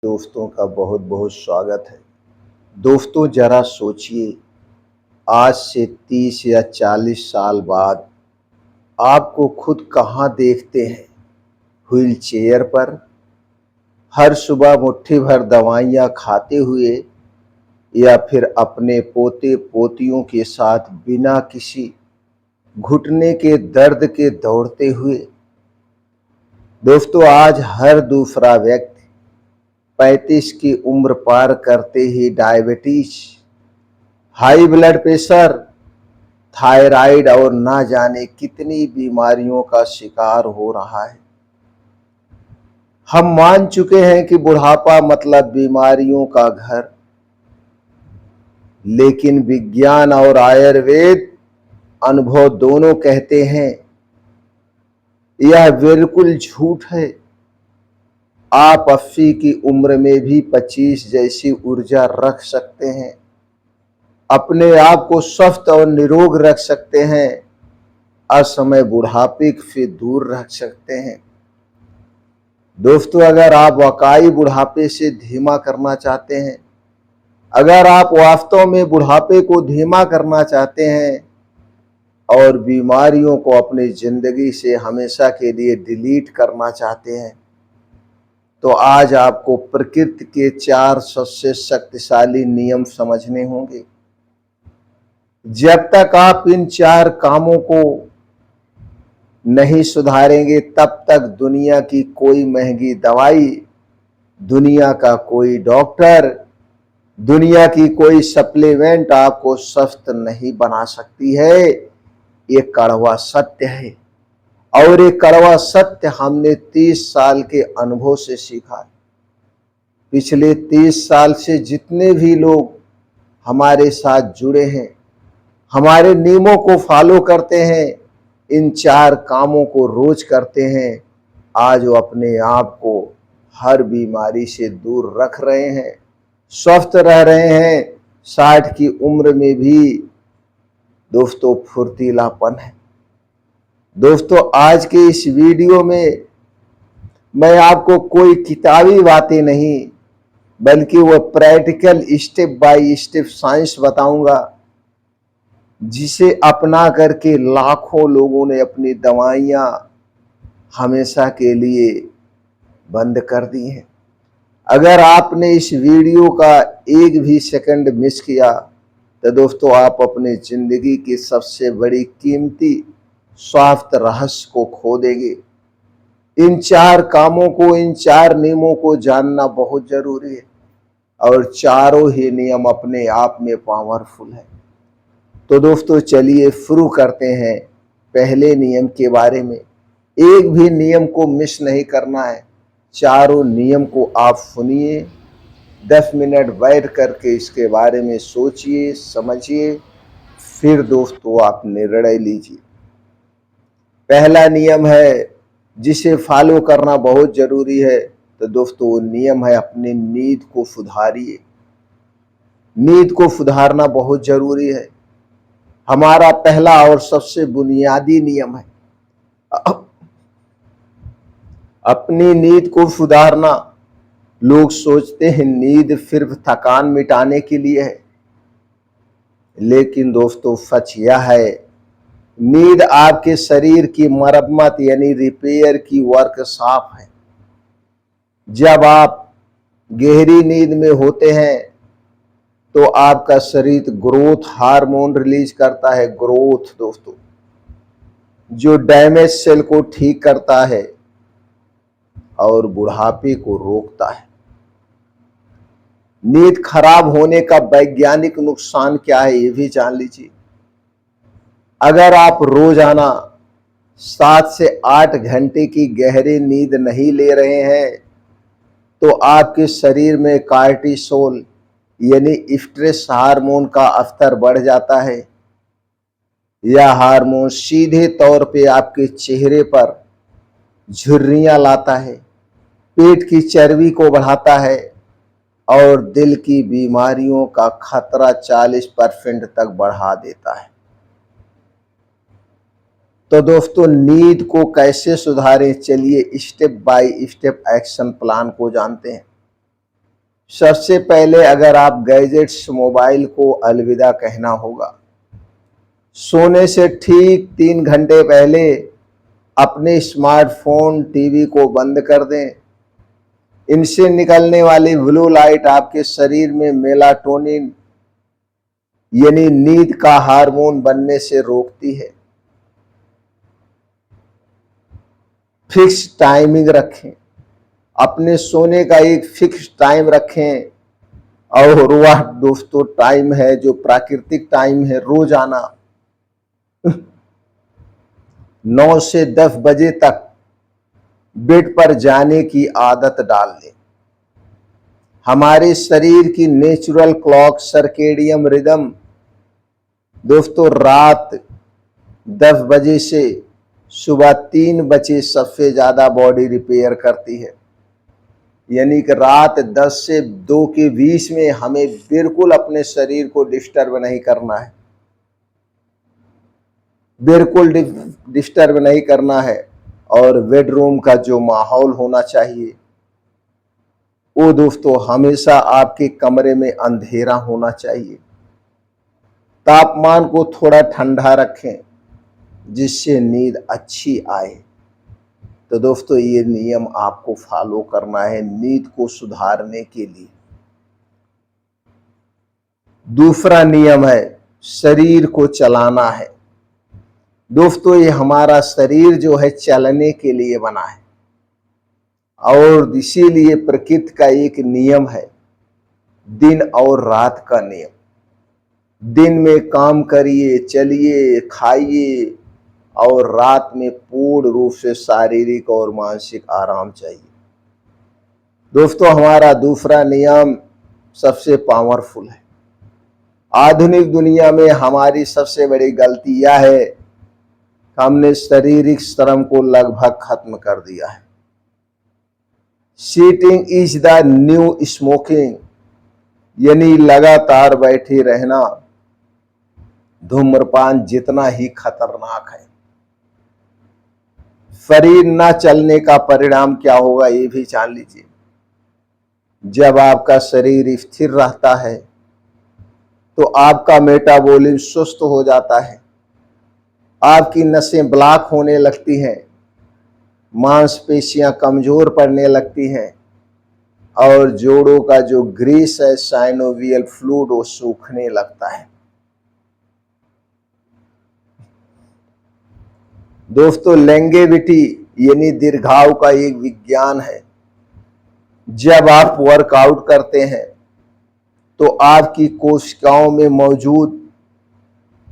दोस्तों का बहुत बहुत स्वागत है। दोस्तों जरा सोचिए, आज से 30 या 40 साल बाद आपको खुद कहाँ देखते हैं? व्हील चेयर पर, हर सुबह मुट्ठी भर दवाइयाँ खाते हुए, या फिर अपने पोते पोतियों के साथ बिना किसी घुटने के दर्द के दौड़ते हुए। दोस्तों आज हर दूसरा व्यक्ति 35 की उम्र पार करते ही diabetes, high blood pressure, thyroid और ना जाने कितनी बीमारियों का शिकार हो रहा है। हम मान चुके हैं कि बुढ़ापा मतलब बीमारियों का घर, लेकिन विज्ञान और आयुर्वेद अनुभव दोनों कहते हैं यह बिल्कुल झूठ है। आप 80 की उम्र में भी 25 जैसी ऊर्जा रख सकते हैं, अपने आप को स्वस्थ और निरोग रख सकते हैं, असमय बुढ़ापे से दूर रख सकते हैं। दोस्तों अगर आप वाकई बुढ़ापे से धीमा करना चाहते हैं, अगर आप वास्तव में बुढ़ापे को धीमा करना चाहते हैं और बीमारियों को अपनी जिंदगी से हमेशा के लिए डिलीट करना चाहते हैं, तो आज आपको प्रकृति के 4 सबसे शक्तिशाली नियम समझने होंगे। जब तक आप इन 4 कामों को नहीं सुधारेंगे, तब तक दुनिया की कोई महंगी दवाई, दुनिया का कोई डॉक्टर, दुनिया की कोई सप्लीमेंट आपको स्वस्थ नहीं बना सकती है। ये कड़वा सत्य है, और ये कड़वा सत्य हमने 30 साल के अनुभव से सीखा है। पिछले 30 साल से जितने भी लोग हमारे साथ जुड़े हैं, हमारे नियमों को फॉलो करते हैं, इन 4 कामों को रोज करते हैं, आज वो अपने आप को हर बीमारी से दूर रख रहे हैं, स्वस्थ रह रहे हैं। 60 की उम्र में भी दोस्तों फुर्तीलापन है। दोस्तों आज के इस वीडियो में मैं आपको कोई किताबी बातें नहीं, बल्कि वह practical step by step science बताऊंगा, जिसे अपना करके लाखों लोगों ने अपनी दवाइयाँ हमेशा के लिए बंद कर दी हैं। अगर आपने इस वीडियो का एक भी सेकंड मिस किया तो दोस्तों आप अपने जिंदगी की सबसे बड़ी कीमती स्वास्थ्य रहस्य को खो देंगे। इन 4 कामों को, इन 4 नियमों को जानना बहुत जरूरी है, और चारों ही नियम अपने आप में पावरफुल है। तो दोस्तों चलिए शुरू करते हैं पहले नियम के बारे में। एक भी नियम को मिस नहीं करना है, चारों नियम को आप सुनिए, 10 मिनट बैठ करके इसके बारे में सोचिए, समझिए, फिर दोस्तों आप निर्णय लीजिए। पहला नियम है जिसे फॉलो करना बहुत जरूरी है, तो दोस्तों वो नियम है अपनी नींद को सुधारिए। नींद को सुधारना बहुत जरूरी है, हमारा पहला और सबसे बुनियादी नियम है। अपनी नींद को सुधारना। लोग सोचते हैं नींद सिर्फ थकान मिटाने के लिए है, लेकिन दोस्तों सच यह है, नींद आपके शरीर की मरम्मत यानी रिपेयर की वर्कशॉप है। जब आप गहरी नींद में होते हैं तो आपका शरीर ग्रोथ हार्मोन रिलीज करता है, ग्रोथ दोस्तों, जो डैमेज सेल को ठीक करता है और बुढ़ापे को रोकता है। नींद खराब होने का वैज्ञानिक नुकसान क्या है ये भी जान लीजिए। अगर आप रोजाना 7 से 8 घंटे की गहरी नींद नहीं ले रहे हैं, तो आपके शरीर में कार्टिसोल यानी स्ट्रेस हार्मोन का स्तर बढ़ जाता है। यह हार्मोन सीधे तौर पे आपके चेहरे पर झुर्रियां लाता है, पेट की चर्बी को बढ़ाता है और दिल की बीमारियों का खतरा 40% तक बढ़ा देता है। तो दोस्तों नींद को कैसे सुधारें, चलिए step by step action plan को जानते हैं। सबसे पहले अगर आप गैजेट्स मोबाइल को अलविदा कहना होगा। सोने से ठीक 3 घंटे पहले अपने स्मार्टफोन टीवी को बंद कर दें। इनसे निकलने वाली ब्लू लाइट आपके शरीर में मेलाटोनिन यानी नींद का हार्मोन बनने से रोकती है। फिक्स टाइमिंग रखें, अपने सोने का एक फिक्स टाइम रखें और वह दोस्तों टाइम है जो प्राकृतिक टाइम है। रोजाना 9 से 10 बजे तक बेड पर जाने की आदत डाल लें। हमारे शरीर की नेचुरल क्लॉक सर्केडियम रिदम दोस्तों रात 10 बजे से सुबह 3 बजे सबसे ज्यादा बॉडी रिपेयर करती है। यानी कि रात 10 से 2 के बीच में हमें बिल्कुल अपने शरीर को डिस्टर्ब नहीं करना है, बिल्कुल डिस्टर्ब नहीं करना है। और बेडरूम का जो माहौल होना चाहिए वो दोस्तों हमेशा आपके कमरे में अंधेरा होना चाहिए। तापमान को थोड़ा ठंडा रखें जिससे नींद अच्छी आए। तो दोस्तों ये नियम आपको फॉलो करना है नींद को सुधारने के लिए। दूसरा नियम है शरीर को चलाना है। दोस्तों ये हमारा शरीर जो है चलने के लिए बना है और इसीलिए प्रकृति का एक नियम है दिन और रात का नियम। दिन में काम करिए, चलिए, खाइए और रात में पूर्ण रूप से शारीरिक और मानसिक आराम चाहिए। दोस्तों हमारा दूसरा नियम सबसे पावरफुल है। आधुनिक दुनिया में हमारी सबसे बड़ी गलती यह है कि हमने शारीरिक श्रम को लगभग खत्म कर दिया है। Sitting is the new smoking यानी लगातार बैठे रहना धूम्रपान जितना ही खतरनाक है। शरीर न चलने का परिणाम क्या होगा ये भी जान लीजिए। जब आपका शरीर स्थिर रहता है तो आपका मेटाबॉलिज्म सुस्त हो जाता है, आपकी नसें ब्लॉक होने लगती हैं, मांसपेशियां कमजोर पड़ने लगती हैं और जोड़ों का जो ग्रीस है साइनोवियल फ्लूइड वो सूखने लगता है। दोस्तों लैंगेविटी यानी दीर्घायु का एक विज्ञान है। जब आप वर्कआउट करते हैं तो आपकी कोशिकाओं में मौजूद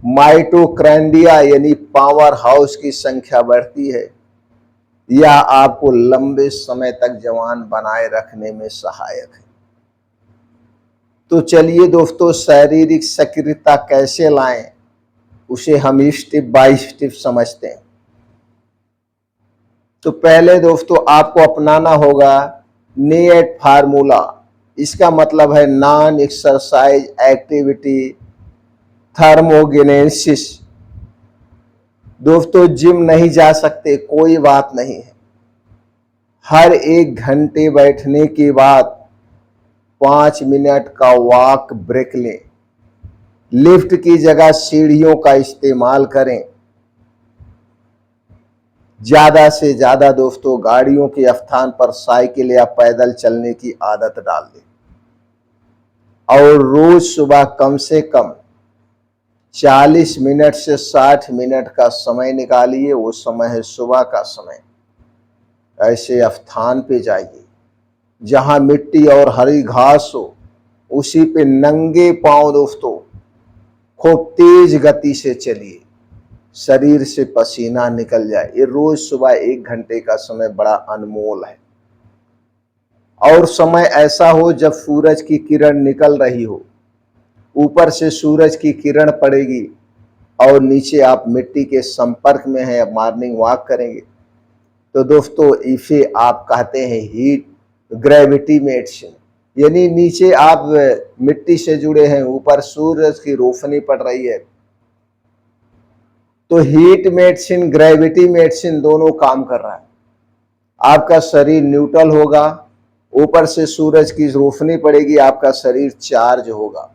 माइटोकॉन्ड्रिया यानी पावर हाउस की संख्या बढ़ती है। यह आपको लंबे समय तक जवान बनाए रखने में सहायक है। तो चलिए दोस्तों शारीरिक सक्रियता कैसे लाएं उसे हम स्टेप बाय स्टेप समझते हैं। तो पहले दोस्तों आपको अपनाना होगा नेट फार्मूला। इसका मतलब है नॉन एक्सरसाइज एक्टिविटी थर्मोजेनेसिस। दोस्तों जिम नहीं जा सकते कोई बात नहीं है, हर 1 घंटे बैठने के बाद 5 मिनट का वॉक ब्रेक लें। लिफ्ट की जगह सीढ़ियों का इस्तेमाल करें। ज्यादा से ज्यादा दोस्तों गाड़ियों के स्थान पर साइकिल या पैदल चलने की आदत डाल दें और रोज सुबह कम से कम 40 मिनट से 60 मिनट का समय निकालिए। वो समय है सुबह का समय। ऐसे स्थान पे जाइए जहां मिट्टी और हरी घास हो, उसी पे नंगे पांव दोस्तों खूब तेज गति से चलिए, शरीर से पसीना निकल जाए। ये रोज सुबह 1 घंटे का समय बड़ा अनमोल है। और समय ऐसा हो जब सूरज की किरण निकल रही हो, ऊपर से सूरज की किरण पड़ेगी और नीचे आप मिट्टी के संपर्क में हैं, मॉर्निंग वॉक करेंगे। तो दोस्तों इसे आप कहते हैं हीट ग्रेविटी मेडिसिन। यानी नीचे आप मिट्टी से जुड़े हैं, ऊपर सूरज की रोशनी पड़ रही है। तो हीट मेडिसिन ग्रेविटी मेडिसिन दोनों काम कर रहा है। आपका शरीर न्यूट्रल होगा, ऊपर से सूरज की रोशनी पड़ेगी, आपका शरीर चार्ज होगा।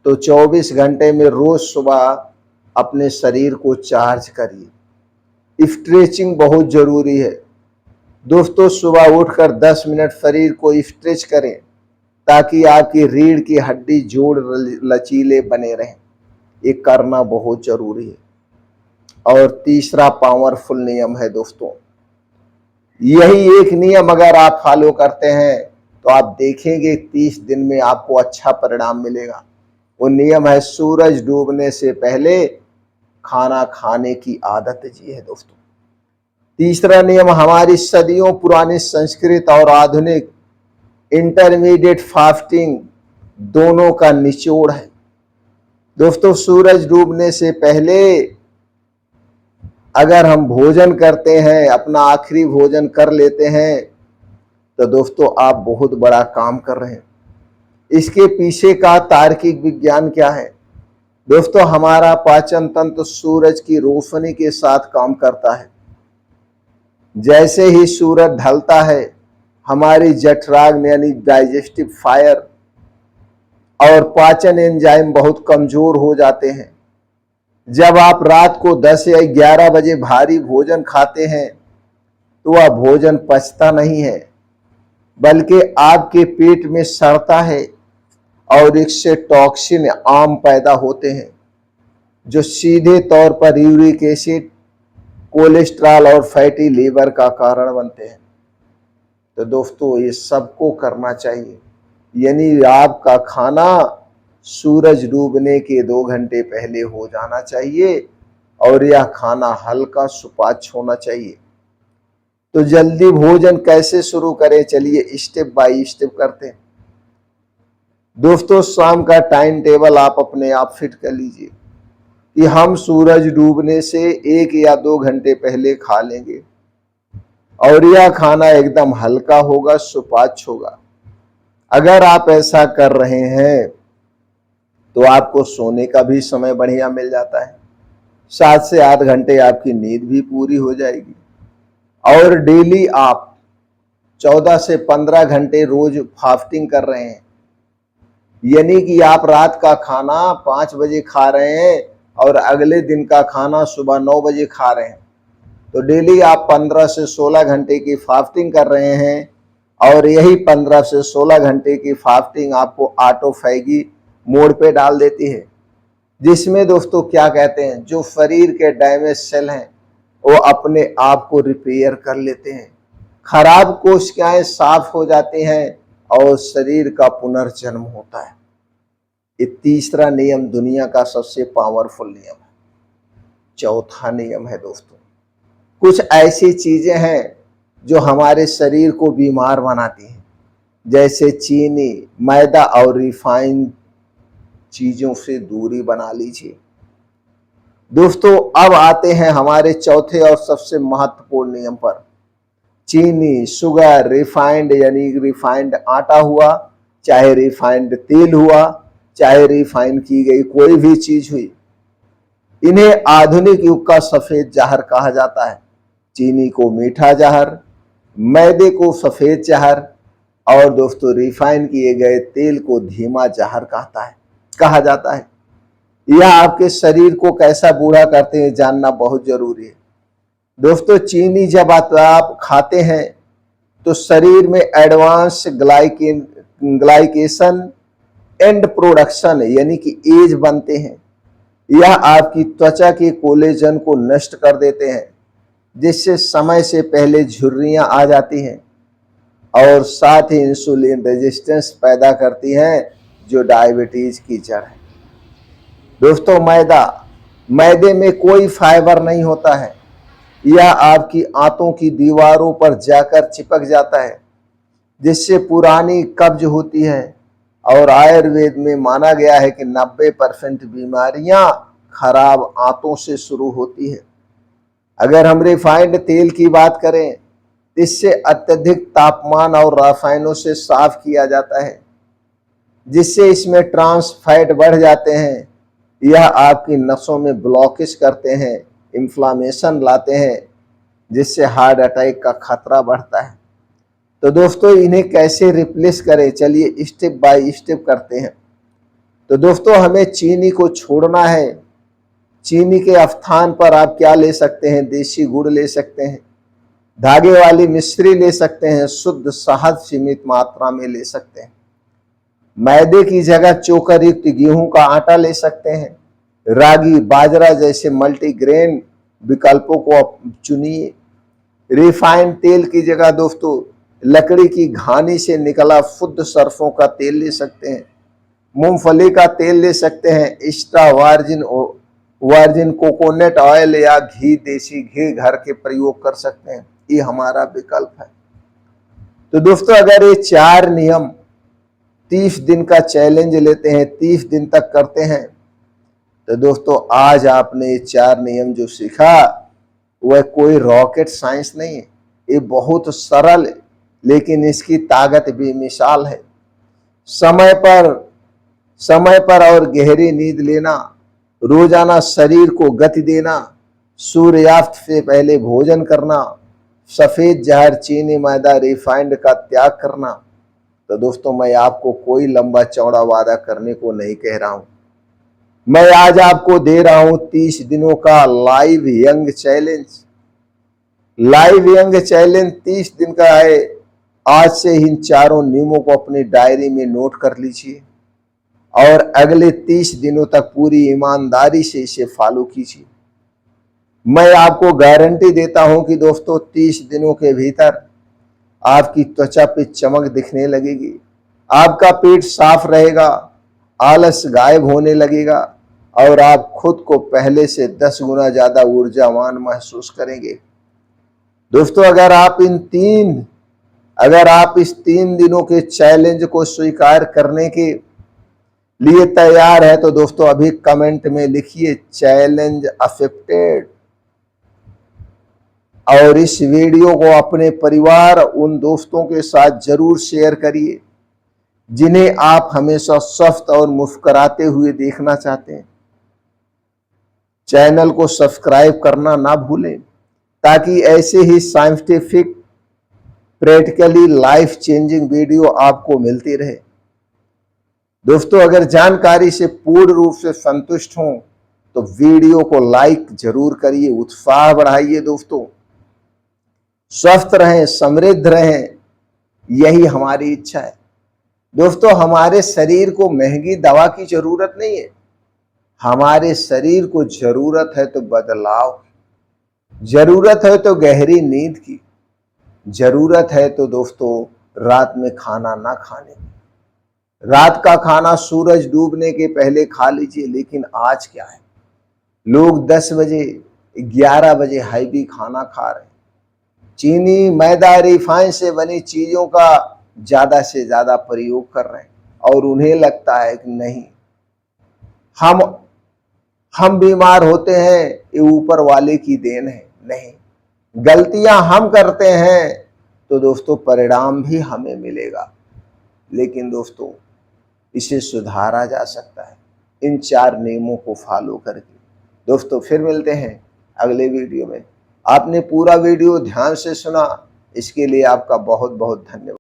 तो 24 घंटे में रोज सुबह अपने शरीर को चार्ज करिए। स्ट्रेचिंग बहुत जरूरी है दोस्तों। सुबह उठकर 10 मिनट शरीर को स्ट्रेच करें ताकि आपकी रीढ़ की हड्डी जोड़ लचीले बने रहें। ये करना बहुत जरूरी है। और तीसरा पावरफुल नियम है दोस्तों, यही एक नियम अगर आप फॉलो करते हैं तो आप देखेंगे 30 दिन में आपको अच्छा परिणाम मिलेगा। वो नियम है सूरज डूबने से पहले खाना खाने की आदत जी है दोस्तों। तीसरा नियम हमारी सदियों पुरानी संस्कृत और आधुनिक इंटरमीडिएट फास्टिंग दोनों का निचोड़ है दोस्तों। सूरज डूबने से पहले अगर हम भोजन करते हैं, अपना आखिरी भोजन कर लेते हैं, तो दोस्तों आप बहुत बड़ा काम कर रहे हैं। इसके पीछे का तार्किक विज्ञान क्या है दोस्तों? हमारा पाचन तंत्र सूरज की रोशनी के साथ काम करता है। जैसे ही सूरज ढलता है, हमारी जठराग्नि यानी डाइजेस्टिव फायर और पाचन एंजाइम बहुत कमजोर हो जाते हैं। जब आप रात को 10 या 11 बजे भारी भोजन खाते हैं तो वह भोजन पचता नहीं है, बल्कि आपके पेट में सड़ता है और इससे टॉक्सिन आम पैदा होते हैं जो सीधे तौर पर यूरिक एसिड, कोलेस्ट्रॉल और फैटी लीवर का कारण बनते हैं। तो दोस्तों ये सबको करना चाहिए, यानी आपका खाना सूरज डूबने के 2 घंटे पहले हो जाना चाहिए और यह खाना हल्का सुपाच्य होना चाहिए। तो जल्दी भोजन कैसे शुरू करें, चलिए स्टेप बाय स्टेप करते हैं दोस्तों। शाम का टाइम टेबल आप अपने आप फिट कर लीजिए कि हम सूरज डूबने से 1 या 2 घंटे पहले खा लेंगे और यह खाना एकदम हल्का होगा, सुपाच्य होगा। अगर आप ऐसा कर रहे हैं तो आपको सोने का भी समय बढ़िया मिल जाता है। 7 से 8 घंटे आपकी नींद भी पूरी हो जाएगी। और डेली आप 14 से 15 घंटे रोज फास्टिंग कर रहे हैं, यानी कि आप रात का खाना 5 बजे खा रहे हैं और अगले दिन का खाना सुबह 9 बजे खा रहे हैं। तो डेली आप 15 से 16 घंटे की फास्टिंग कर रहे हैं और यही 15 से 16 घंटे की फास्टिंग आपको ऑटोफैगी मोड पे डाल देती है, जिसमें दोस्तों क्या कहते हैं, जो शरीर के डैमेज सेल हैं वो अपने आप को रिपेयर कर लेते हैं, खराब कोशिकाएं साफ हो जाती हैं और शरीर का पुनर्जन्म होता है। ये तीसरा नियम दुनिया का सबसे पावरफुल नियम है। चौथा नियम है दोस्तों, कुछ ऐसी चीजें हैं जो हमारे शरीर को बीमार बनाती हैं, जैसे चीनी, मैदा और रिफाइंड चीजों से दूरी बना लीजिए दोस्तों। अब आते हैं हमारे चौथे और सबसे महत्वपूर्ण नियम पर। चीनी, शुगर, रिफाइंड यानी रिफाइंड आटा हुआ, चाहे रिफाइंड तेल हुआ, चाहे रिफाइंड की गई कोई भी चीज हुई, इन्हें आधुनिक युग का सफेद जहर कहा जाता है। चीनी को मीठा जहर, मैदे को सफेद जहर और दोस्तों रिफाइन किए गए तेल को धीमा जहर कहा जाता है। यह आपके शरीर को कैसा बूढ़ा करते हैं जानना बहुत जरूरी है दोस्तों। चीनी जब आप खाते हैं तो शरीर में एडवांस ग्लाइकेशन एंड प्रोडक्शन यानी कि एज बनते हैं। यह आपकी त्वचा के कोलेजन को नष्ट कर देते हैं, जिससे समय से पहले झुर्रियां आ जाती हैं और साथ ही इंसुलिन रेजिस्टेंस पैदा करती हैं, जो डायबिटीज की जड़ है दोस्तों। मैदे में कोई फाइबर नहीं होता है, यह आपकी आंतों की दीवारों पर जाकर चिपक जाता है, जिससे पुरानी कब्ज होती है। और आयुर्वेद में माना गया है कि 90% बीमारियां खराब आंतों से शुरू होती है। अगर हम रिफाइंड तेल की बात करें, इससे अत्यधिक तापमान और रसायनों से साफ किया जाता है, जिससे इसमें ट्रांस फैट बढ़ जाते हैं। यह आपकी नसों में ब्लॉकेज करते हैं, इन्फ्लामेशन लाते हैं, जिससे हार्ट अटैक का खतरा बढ़ता है। तो दोस्तों इन्हें कैसे रिप्लेस करें, चलिए स्टेप बाय स्टेप करते हैं। तो दोस्तों हमें चीनी को छोड़ना है। चीनी के स्थान पर आप क्या ले सकते हैं, देसी गुड़ ले सकते हैं, धागे वाली मिश्री ले सकते हैं, शुद्ध शहद सीमित मात्रा में ले सकते हैं। मैदे की जगह चोकर युक्त गेहूं का आटा ले सकते हैं। रागी, बाजरा जैसे मल्टीग्रेन विकल्पों को चुनिए। रिफाइंड तेल की जगह दोस्तों लकड़ी की घानी से निकला शुद्ध सरसों का तेल ले सकते हैं। मूंगफली का तेल ले सकते हैं। एक्स्ट्रा वर्जिन कोकोनट ऑयल या घी, देसी घी घर के प्रयोग कर सकते हैं। ये हमारा विकल्प है। तो दोस्तों अगर ये 4 नियम 30 दिन का चैलेंज लेते हैं, 30 दिन तक करते हैं, तो दोस्तों आज आपने ये 4 नियम जो सीखा वह कोई रॉकेट साइंस नहीं है। ये बहुत सरल है, लेकिन इसकी ताकत बेमिसाल है। समय पर और गहरी नींद लेना, रोजाना शरीर को गति देना, सूर्यास्त से पहले भोजन करना, सफेद जहर, चीनी, मैदा, रिफाइंड का त्याग करना। तो दोस्तों मैं आपको कोई लंबा चौड़ा वादा करने को नहीं कह रहा हूं। मैं आज आपको दे रहा हूं 30 दिनों का live young challenge. Live young challenge 30 दिन का है। आज से इन चारों नियमों को अपनी डायरी में नोट कर लीजिए और अगले 30 दिनों तक पूरी ईमानदारी से इसे फॉलो कीजिए। मैं आपको गारंटी देता हूं कि दोस्तों 30 दिनों के भीतर आपकी त्वचा पे चमक दिखने लगेगी, आपका पेट साफ रहेगा, आलस गायब होने लगेगा और आप खुद को पहले से 10 गुना ज्यादा ऊर्जावान महसूस करेंगे। दोस्तों अगर आप इस 3 दिनों के चैलेंज को स्वीकार करने के लिए तैयार है तो दोस्तों अभी कमेंट में लिखिए चैलेंज एक्सेप्टेड और इस वीडियो को अपने परिवार, उन दोस्तों के साथ जरूर शेयर करिए जिन्हें आप हमेशा स्वस्थ और मुस्कुराते हुए देखना चाहते हैं। चैनल को सब्सक्राइब करना ना भूलें ताकि ऐसे ही scientific, practically life changing video आपको मिलती रहे। दोस्तों अगर जानकारी से पूर्ण रूप से संतुष्ट हों तो वीडियो को लाइक जरूर करिए, उत्साह बढ़ाइए। दोस्तों स्वस्थ रहें, समृद्ध रहें, यही हमारी इच्छा है। दोस्तों हमारे शरीर को महंगी दवा की जरूरत नहीं है। हमारे शरीर को जरूरत है तो बदलाव की, जरूरत है तो गहरी नींद की, जरूरत है तो दोस्तों रात में खाना ना खाने की। रात का खाना सूरज डूबने के पहले खा लीजिए, लेकिन आज क्या है, लोग 10 बजे 11 बजे हैवी खाना खा रहे हैं। चीनी, मैदा, रिफाइन से बनी चीजों का ज्यादा से ज्यादा प्रयोग कर रहे हैं और उन्हें लगता है कि नहीं, हम बीमार होते हैं ये ऊपर वाले की देन है। नहीं, गलतियां हम करते हैं तो दोस्तों परिणाम भी हमें मिलेगा, लेकिन दोस्तों इसे सुधारा जा सकता है इन 4 नियमों को फॉलो करके। दोस्तों फिर मिलते हैं अगले वीडियो में। आपने पूरा वीडियो ध्यान से सुना, इसके लिए आपका बहुत बहुत धन्यवाद।